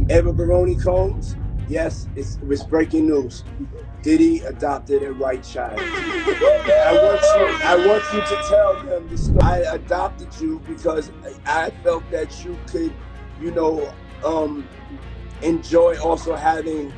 Ava Baron Combs, yes, it was breaking news. Diddy adopted a white child. I want you to tell them the story. I adopted you because I felt that you could, you know, enjoy also having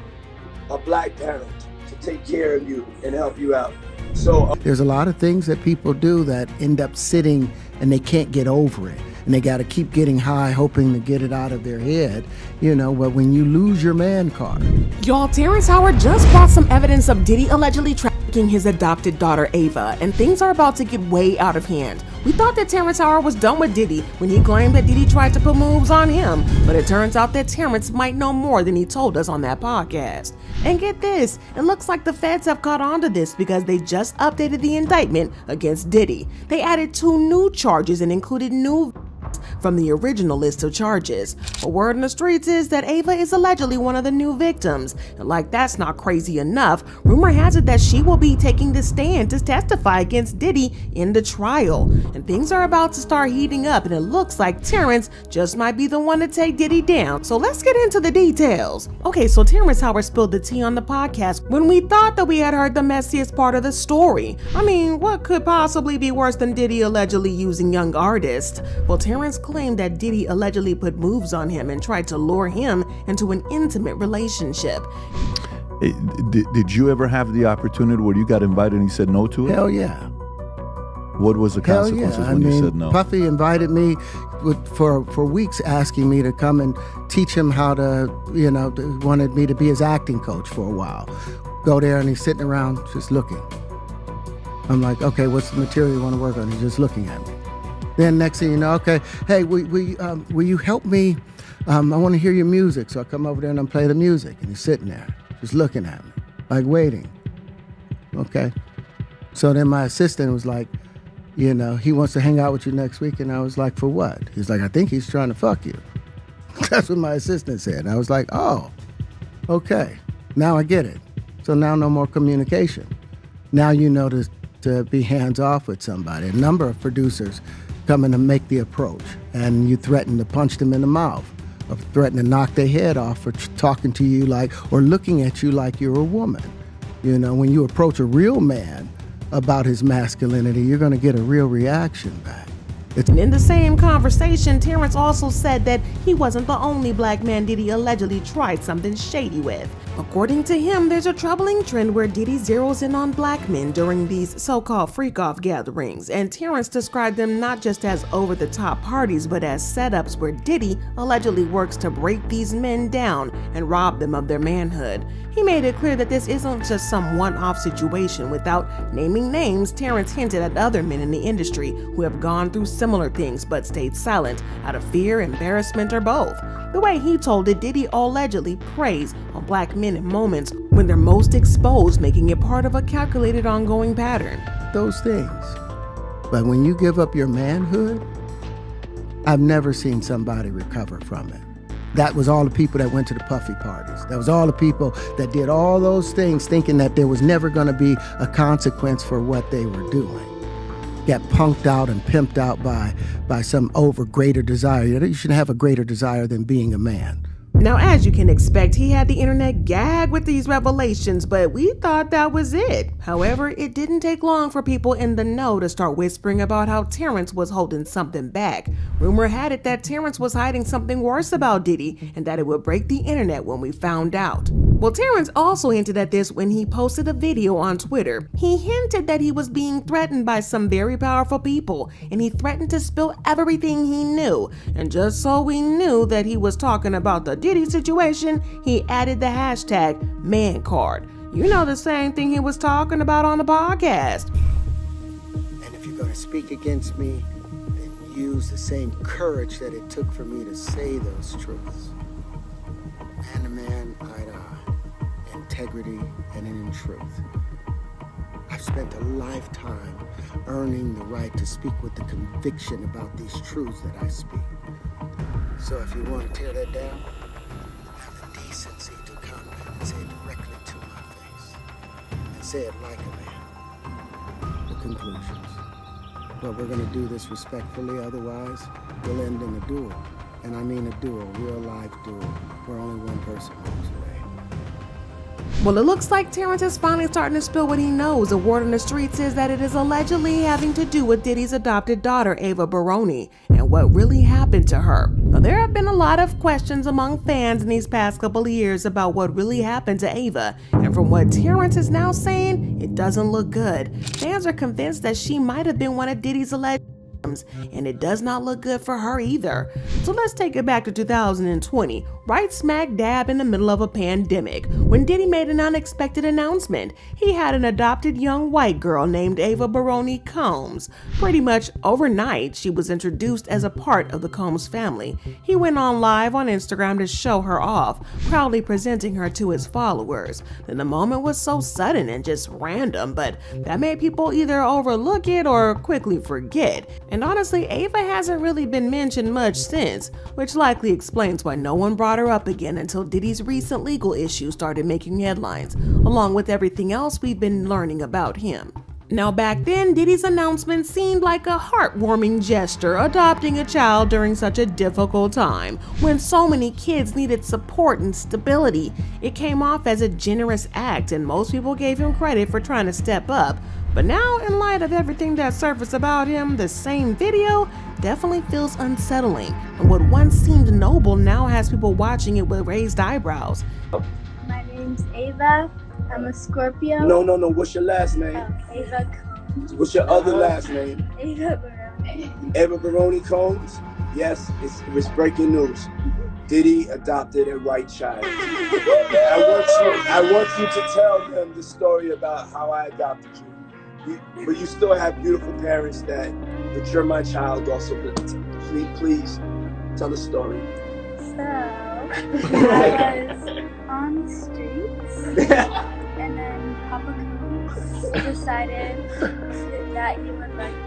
a black parent to take care of you and help you out. So there's a lot of things that people do that end up sitting and they can't get over it. And they got to keep getting high, hoping to get it out of their head, but when you lose your man card. Y'all, Terrence Howard just brought some evidence of Diddy allegedly trafficking his adopted daughter Ava, and things are about to get way out of hand. We thought that Terrence Howard was done with Diddy when he claimed that Diddy tried to put moves on him, but it turns out that Terrence might know more than he told us on that podcast. And get this, it looks like the feds have caught on to this because they just updated the indictment against Diddy. They added 2 new charges and included new from the original list of charges. A word in the streets is that Ava is allegedly one of the new victims. And like that's not crazy enough, rumor has it that she will be taking the stand to testify against Diddy in the trial. And things are about to start heating up, and it looks like Terrence just might be the one to take Diddy down. So let's get into the details. Okay, so Terrence Howard spilled the tea on the podcast when we thought that we had heard the messiest part of the story. I mean, what could possibly be worse than Diddy allegedly using young artists? Well, Terrence claimed that Diddy allegedly put moves on him and tried to lure him into an intimate relationship. Did you ever have the opportunity where you got invited and you said no to it? Hell yeah. What was the consequences when you said no? Puffy invited me for weeks, asking me to come and teach him how to, wanted me to be his acting coach for a while. Go there and he's sitting around just looking. I'm like, okay, what's the material you want to work on? He's just looking at me. Then next thing you know, okay, hey, will you help me? I want to hear your music. So I come over there and I play the music. And he's sitting there, just looking at me, like waiting. Okay. So then my assistant was like, he wants to hang out with you next week. And I was like, for what? He's like, I think he's trying to fuck you. That's what my assistant said. And I was like, oh, okay. Now I get it. So now no more communication. Now you know to be hands off with somebody. A number of producers coming to make the approach, and you threaten to punch them in the mouth, or threaten to knock their head off for talking to you or looking at you like you're a woman. When you approach a real man about his masculinity, you're going to get a real reaction back. In the same conversation, Terrence also said that he wasn't the only black man Diddy allegedly tried something shady with. According to him, there's a troubling trend where Diddy zeroes in on black men during these so-called freak-off gatherings, and Terrence described them not just as over-the-top parties, but as setups where Diddy allegedly works to break these men down and rob them of their manhood. He made it clear that this isn't just some one-off situation. Without naming names, Terrence hinted at other men in the industry who have gone through similar things but stayed silent out of fear, embarrassment, or both. The way he told it, Diddy allegedly preys on black men in moments when they're most exposed, making it part of a calculated ongoing pattern. Those things. But when you give up your manhood, I've never seen somebody recover from it. That was all the people that went to the Puffy parties. That was all the people that did all those things thinking that there was never going to be a consequence for what they were doing. Got punked out and pimped out by some greater desire. You shouldn't have a greater desire than being a man. Now, as you can expect, he had the internet gag with these revelations, but we thought that was it. However, it didn't take long for people in the know to start whispering about how Terrence was holding something back. Rumor had it that Terrence was hiding something worse about Diddy and that it would break the internet when we found out. Well, Terrence also hinted at this when he posted a video on Twitter. He hinted that he was being threatened by some very powerful people, and he threatened to spill everything he knew. And just so we knew that he was talking about the Diddy situation, he added the hashtag #ManCard. You know, the same thing he was talking about on the podcast. And if you're going to speak against me, then use the same courage that it took for me to say those truths. Man to man, eye to eye, integrity and in truth. I've spent a lifetime earning the right to speak with the conviction about these truths that I speak. So if you want to tear that down, have the decency to come and say it directly to my face. And say it like a man. The conclusions. But we're going to do this respectfully, otherwise we'll end in a duel. And I mean a duo, real life duo, where only one person walks away. Well, it looks like Terrence is finally starting to spill what he knows. The word on the streets is that it is allegedly having to do with Diddy's adopted daughter, Ava Baron, and what really happened to her. Now, there have been a lot of questions among fans in these past couple of years about what really happened to Ava, and from what Terrence is now saying, it doesn't look good. Fans are convinced that she might have been one of Diddy's alleged and it does not look good for her either. So let's take it back to 2020, right smack dab in the middle of a pandemic, when Diddy made an unexpected announcement. He had an adopted young white girl named Ava Baron Combs. Pretty much overnight, she was introduced as a part of the Combs family. He went on live on Instagram to show her off, proudly presenting her to his followers. Then the moment was so sudden and just random, but that made people either overlook it or quickly forget. And honestly, Ava hasn't really been mentioned much since, which likely explains why no one brought her up again until Diddy's recent legal issues started making headlines, along with everything else we've been learning about him. Now back then, Diddy's announcement seemed like a heartwarming gesture, adopting a child during such a difficult time, when so many kids needed support and stability. It came off as a generous act, and most people gave him credit for trying to step up. But now, in light of everything that surfaced about him, the same video definitely feels unsettling, and what once seemed noble now has people watching it with raised eyebrows. My name's Ava. I'm a Scorpio. No. What's your last name? Ava Combs. What's your other last name? Ava Baron. Ava Baron Combs? Yes, it's breaking news. Diddy adopted a white child. I want you to tell them the story about how I adopted you. But you still have beautiful parents but you're my child also. Please tell the story. So, I was on the streets, and then Papa Combs decided that he would like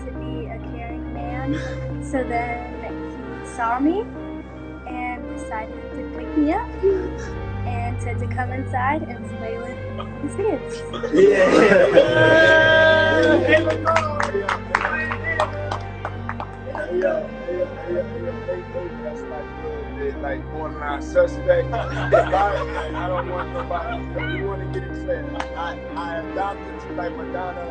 to be a caring man. So then he saw me and decided to pick me up and said to come inside and play with his kids. That's like a little bit like borderline suspect. I don't want nobody. You want to get it clear. I adopted you like Madonna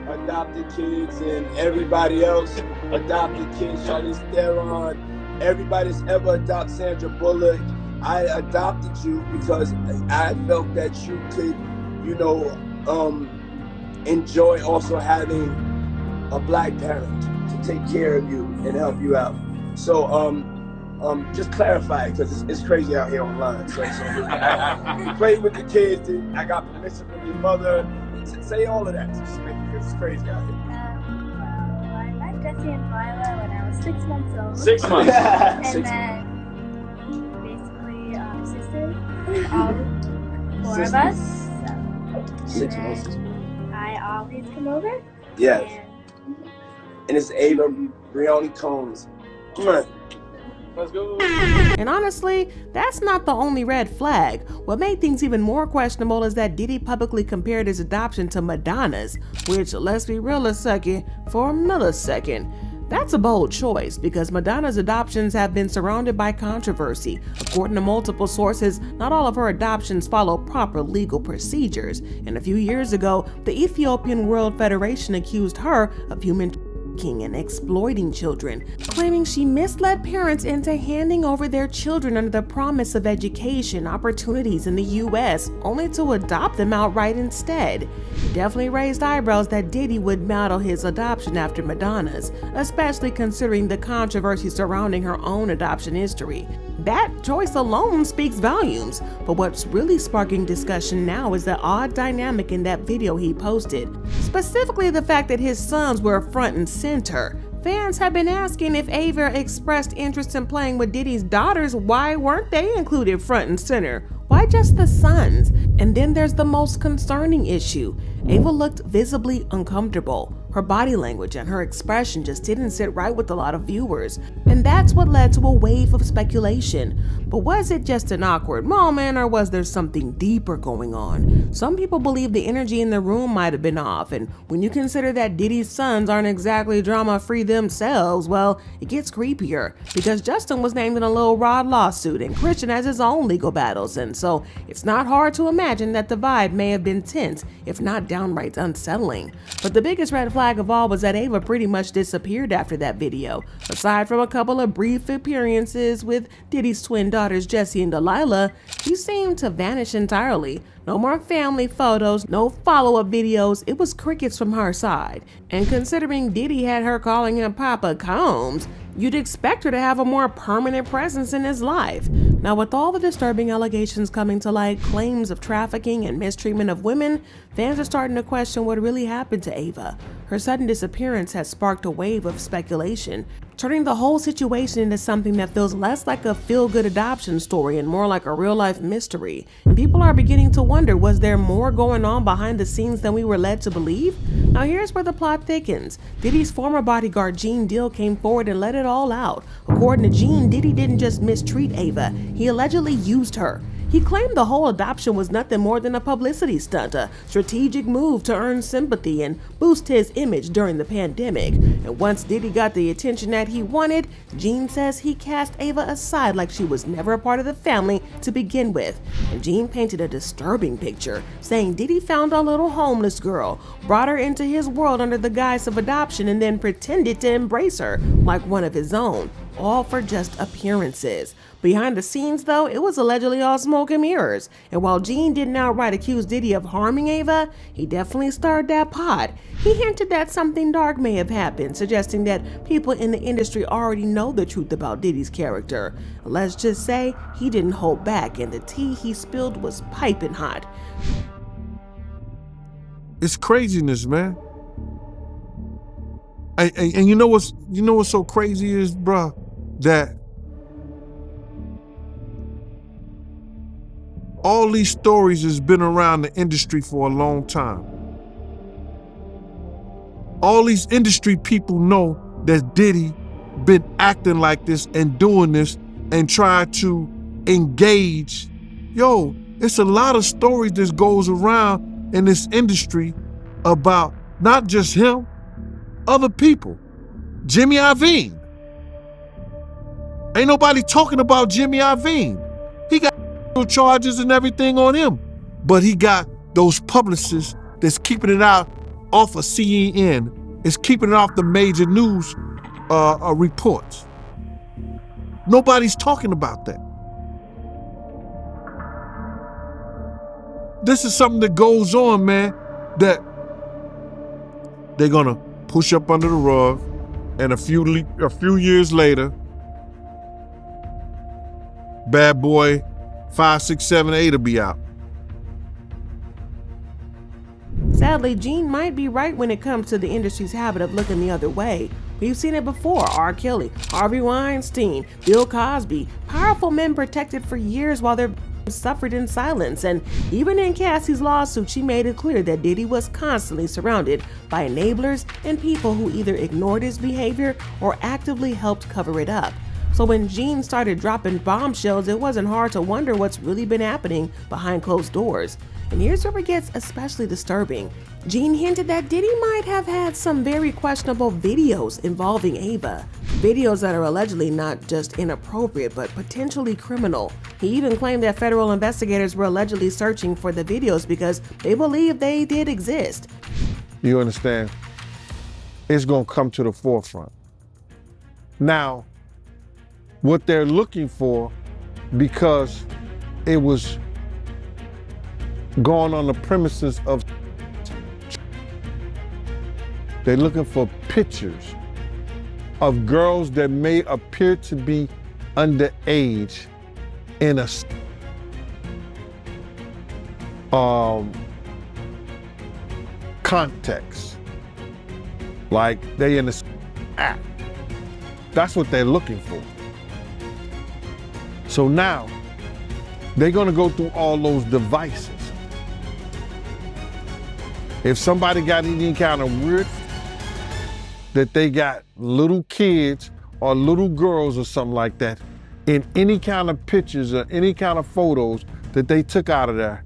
adopted kids and everybody else adopted kids. Charlize Theron, everybody's ever adopted Sandra Bullock. I adopted you because I felt that you could, enjoy also having a black parent to take care of you and help you out. So, just clarify it because it's crazy out here online. So you played with the kids. I got permission from your mother. Say all of that because it's crazy out here. Well, I met Jesse and Lila when I was 6 months old. 6 months. And then basically sisters, all 4 of us. So, 6 months. I always come over. Yes. And it's Ava Baron Combs. Come on. Let's go. And honestly, that's not the only red flag. What made things even more questionable is that Diddy publicly compared his adoption to Madonna's, which, let's be real a second, for a millisecond. That's a bold choice because Madonna's adoptions have been surrounded by controversy. According to multiple sources, not all of her adoptions follow proper legal procedures. And a few years ago, the Ethiopian World Federation accused her of human trafficking and exploiting children, claiming she misled parents into handing over their children under the promise of education opportunities in the US, only to adopt them outright instead. It definitely raised eyebrows that Diddy would model his adoption after Madonna's, especially considering the controversy surrounding her own adoption history. That choice alone speaks volumes, but what's really sparking discussion now is the odd dynamic in that video he posted, specifically the fact that his sons were front and center. Fans have been asking if Ava expressed interest in playing with Diddy's daughters, why weren't they included front and center? Why just the sons? And then there's the most concerning issue. Ava looked visibly uncomfortable. Her body language and her expression just didn't sit right with a lot of viewers, and that's what led to a wave of speculation. But was it just an awkward moment, or was there something deeper going on? Some people believe the energy in the room might have been off, and when you consider that Diddy's sons aren't exactly drama-free themselves, well, it gets creepier, because Justin was named in a Lil Rod lawsuit and Christian has his own legal battles, and so it's not hard to imagine that the vibe may have been tense, if not downright unsettling. But the biggest red flag of all was that Ava pretty much disappeared after that video. Aside from a couple of brief appearances with Diddy's twin daughters Jessie and Delilah, she seemed to vanish entirely. No more family photos, no follow-up videos, it was crickets from her side. And considering Diddy had her calling him Papa Combs, you'd expect her to have a more permanent presence in his life. Now, with all the disturbing allegations coming to light, claims of trafficking and mistreatment of women, fans are starting to question what really happened to Ava. Her sudden disappearance has sparked a wave of speculation, turning the whole situation into something that feels less like a feel-good adoption story and more like a real-life mystery. And people are beginning to wonder, was there more going on behind the scenes than we were led to believe? Now here's where the plot thickens. Diddy's former bodyguard Gene Deal came forward and let it all out. According to Gene, Diddy didn't just mistreat Ava, he allegedly used her. He claimed the whole adoption was nothing more than a publicity stunt, a strategic move to earn sympathy and boost his image during the pandemic. And once Diddy got the attention that he wanted, Gene says he cast Ava aside like she was never a part of the family to begin with. And Gene painted a disturbing picture, saying Diddy found a little homeless girl, brought her into his world under the guise of adoption, and then pretended to embrace her like one of his own, all for just appearances. Behind the scenes, though, it was allegedly all smoke and mirrors. And while Gene didn't outright accuse Diddy of harming Ava, he definitely stirred that pot. He hinted that something dark may have happened, suggesting that people in the industry already know the truth about Diddy's character. Let's just say he didn't hold back, and the tea he spilled was piping hot. It's craziness, man. And you know what's so crazy is, bruh, that all these stories has been around the industry for a long time. All these industry people know that Diddy been acting like this and doing this and try to engage. Yo, it's a lot of stories that goes around in this industry about not just him, other people. Jimmy Iovine. Ain't nobody talking about Jimmy Iovine. He got charges and everything on him, but he got those publicists that's keeping it out off of CNN, is keeping it off the major news reports. Nobody's talking about that. This is something that goes on, man, that they're gonna push up under the rug, and a few years later, Bad Boy 5, 6, 7, 8 will be out. Sadly, Gene might be right when it comes to the industry's habit of looking the other way. We've seen it before. R. Kelly, Harvey Weinstein, Bill Cosby, powerful men protected for years while their suffered in silence. And even in Cassie's lawsuit, she made it clear that Diddy was constantly surrounded by enablers and people who either ignored his behavior or actively helped cover it up. So when Gene started dropping bombshells, it wasn't hard to wonder what's really been happening behind closed doors. And here's where it gets especially disturbing. Gene hinted that Diddy might have had some very questionable videos involving Ava. Videos that are allegedly not just inappropriate, but potentially criminal. He even claimed that federal investigators were allegedly searching for the videos because they believe they did exist. You understand? It's gonna come to the forefront. Now, what they're looking for, because it was going on the premises of, they're looking for pictures of girls that may appear to be underage in a context, like they in a act. That's what they're looking for. So now, they're gonna go through all those devices. If somebody got any kind of weird that they got little kids or little girls or something like that in any kind of pictures or any kind of photos that they took out of there.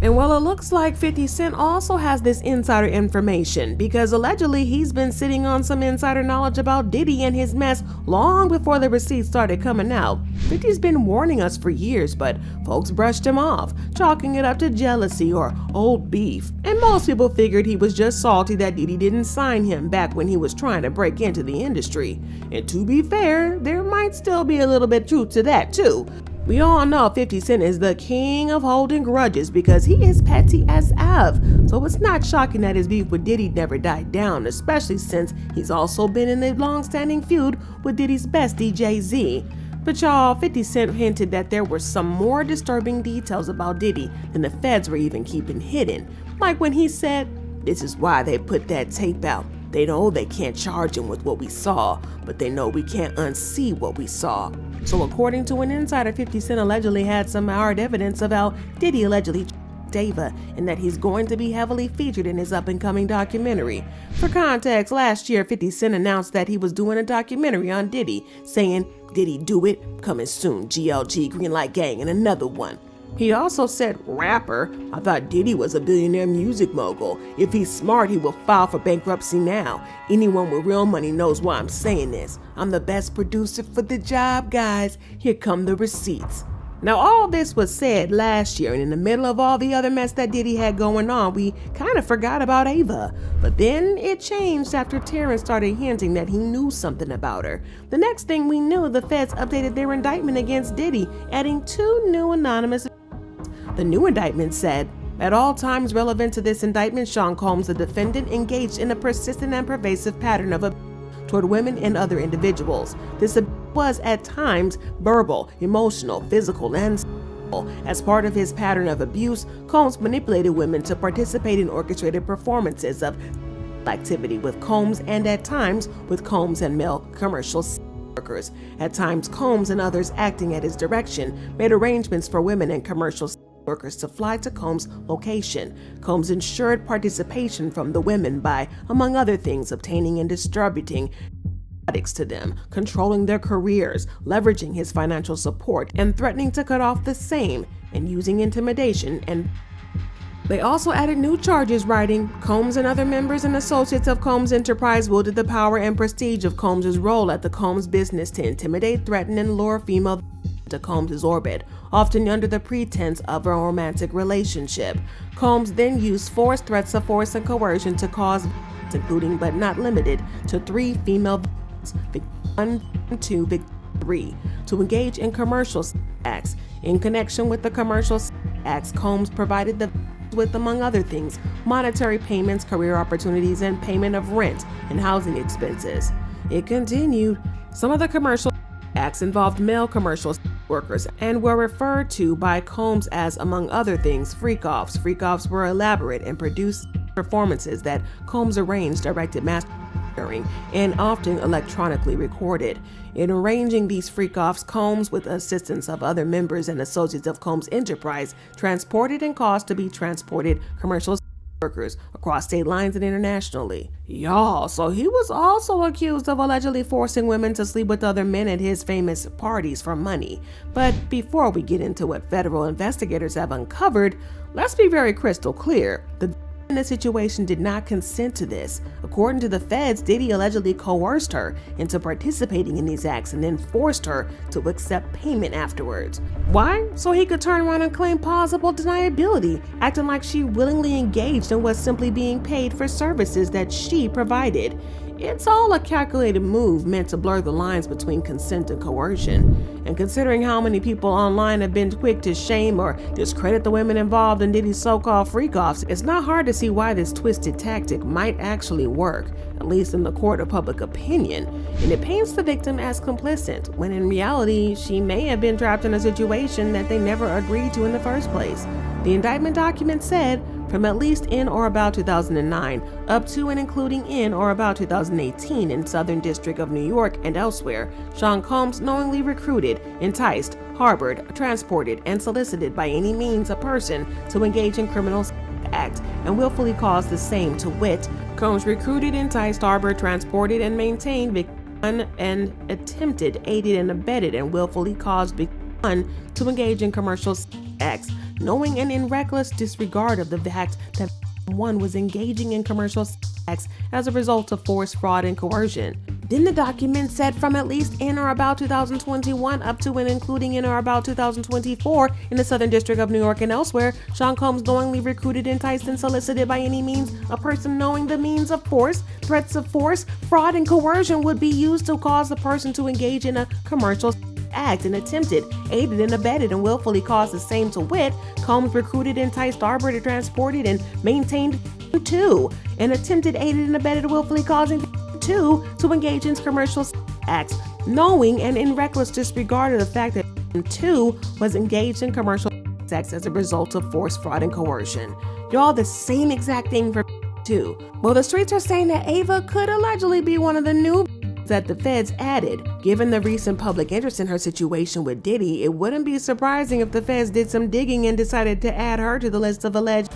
And well, it looks like 50 Cent also has this insider information because allegedly he's been sitting on some insider knowledge about Diddy and his mess long before the receipts started coming out. 50's been warning us for years, but folks brushed him off, chalking it up to jealousy or old beef. And most people figured he was just salty that Diddy didn't sign him back when he was trying to break into the industry. And to be fair, there might still be a little bit of truth to that too. We all know 50 Cent is the king of holding grudges because he is petty as F. So it's not shocking that his beef with Diddy never died down, especially since he's also been in a long-standing feud with Diddy's bestie, Jay-Z. But y'all, 50 Cent hinted that there were some more disturbing details about Diddy than the feds were even keeping hidden. Like when he said, "This is why they put that tape out. They know they can't charge him with what we saw, but they know we can't unsee what we saw." So according to an insider, 50 Cent allegedly had some hard evidence of how Diddy allegedly Ava, and that he's going to be heavily featured in his up-and-coming documentary. For context, last year 50 Cent announced that he was doing a documentary on Diddy, saying, "Diddy do it? Coming soon, GLG, Greenlight Gang, and another one." He also said, "Rapper, I thought Diddy was a billionaire music mogul. If he's smart, he will file for bankruptcy now. Anyone with real money knows why I'm saying this. I'm the best producer for the job, guys. Here come the receipts." Now, all this was said last year, and in the middle of all the other mess that Diddy had going on, we kind of forgot about Ava. But then it changed after Terrence started hinting that he knew something about her. The next thing we knew, the feds updated their indictment against Diddy, adding 2 new anonymous. The new indictment said, "At all times relevant to this indictment, Sean Combs, the defendant, engaged in a persistent and pervasive pattern of abuse toward women and other individuals. This abuse was at times verbal, emotional, physical, and sexual. As part of his pattern of abuse, Combs manipulated women to participate in orchestrated performances of activity with Combs and at times with Combs and male commercial workers. At times, Combs and others acting at his direction made arrangements for women and commercial workers to fly to Combs' location. Combs ensured participation from the women by, among other things, obtaining and distributing narcotics to them, controlling their careers, leveraging his financial support, and threatening to cut off the same, and using intimidation and." They also added new charges, writing, "Combs and other members and associates of Combs Enterprise wielded the power and prestige of Combs' role at the Combs business to intimidate, threaten, and lure female to Combs' orbit, often under the pretense of a romantic relationship. Combs then used force, threats of force, and coercion to cause, including but not limited to 3 female victims, 1, 2, 3, to engage in commercial acts. In connection with the commercial acts, Combs provided the with, among other things, monetary payments, career opportunities, and payment of rent and housing expenses." It continued, "Some of the commercial acts involved male commercial workers and were referred to by Combs as, among other things, freak-offs. Freak-offs were elaborate and produced performances that Combs arranged, directed, mastered, and often electronically recorded. In arranging these freak-offs, Combs, with the assistance of other members and associates of Combs Enterprise, transported and caused to be transported commercial workers across state lines and internationally." Y'all, so he was also accused of allegedly forcing women to sleep with other men at his famous parties for money. But before we get into what federal investigators have uncovered, let's be very crystal clear. The situation did not consent to this. According to the feds, Diddy allegedly coerced her into participating in these acts and then forced her to accept payment afterwards. Why? So he could turn around and claim plausible deniability, acting like she willingly engaged and was simply being paid for services that she provided. It's all a calculated move meant to blur the lines between consent and coercion. And considering how many people online have been quick to shame or discredit the women involved in Diddy's so-called freak-offs, it's not hard to see why this twisted tactic might actually work, at least in the court of public opinion. And it paints the victim as complicit, when in reality, she may have been trapped in a situation that they never agreed to in the first place. The indictment document said, from at least in or about 2009, up to and including in or about 2018 in Southern District of New York and elsewhere, Sean Combs knowingly recruited, enticed, harbored, transported, and solicited by any means a person to engage in criminal act and willfully caused the same, to wit, Combs recruited, enticed, harbored, transported, and maintained victim 1 and attempted, aided, and abetted, and willfully caused victim 1 to engage in commercial acts, knowing and in reckless disregard of the fact that victim 1 was engaging in commercial acts as a result of force, fraud, and coercion. Then the document said from at least in or about 2021 up to and including in or about 2024 in the Southern District of New York and elsewhere, Sean Combs knowingly recruited, enticed, and solicited by any means a person knowing the means of force, threats of force, fraud, and coercion would be used to cause the person to engage in a commercial act, and attempted, aided, and abetted, and willfully caused the same, to wit, Combs recruited, enticed, harbored, transported, and maintained 2 and attempted, aided, and abetted, willfully causing 2 to engage in commercial acts, knowing and in reckless disregard of the fact that 2 was engaged in commercial acts as a result of force, fraud, and coercion. Y'all, the same exact thing for 2. Well, the streets are saying that Ava could allegedly be one of the new that the feds added. Given the recent public interest in her situation with Diddy, it wouldn't be surprising if the feds did some digging and decided to add her to the list of alleged.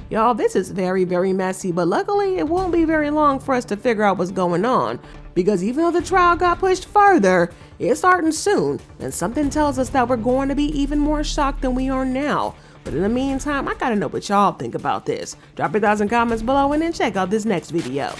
Y'all, this is very, very messy, but luckily it won't be very long for us to figure out what's going on, because even though the trial got pushed further, it's starting soon, and something tells us that we're going to be even more shocked than we are now. But in the meantime, I gotta know what y'all think about this. Drop your thoughts and comments below and then check out this next video.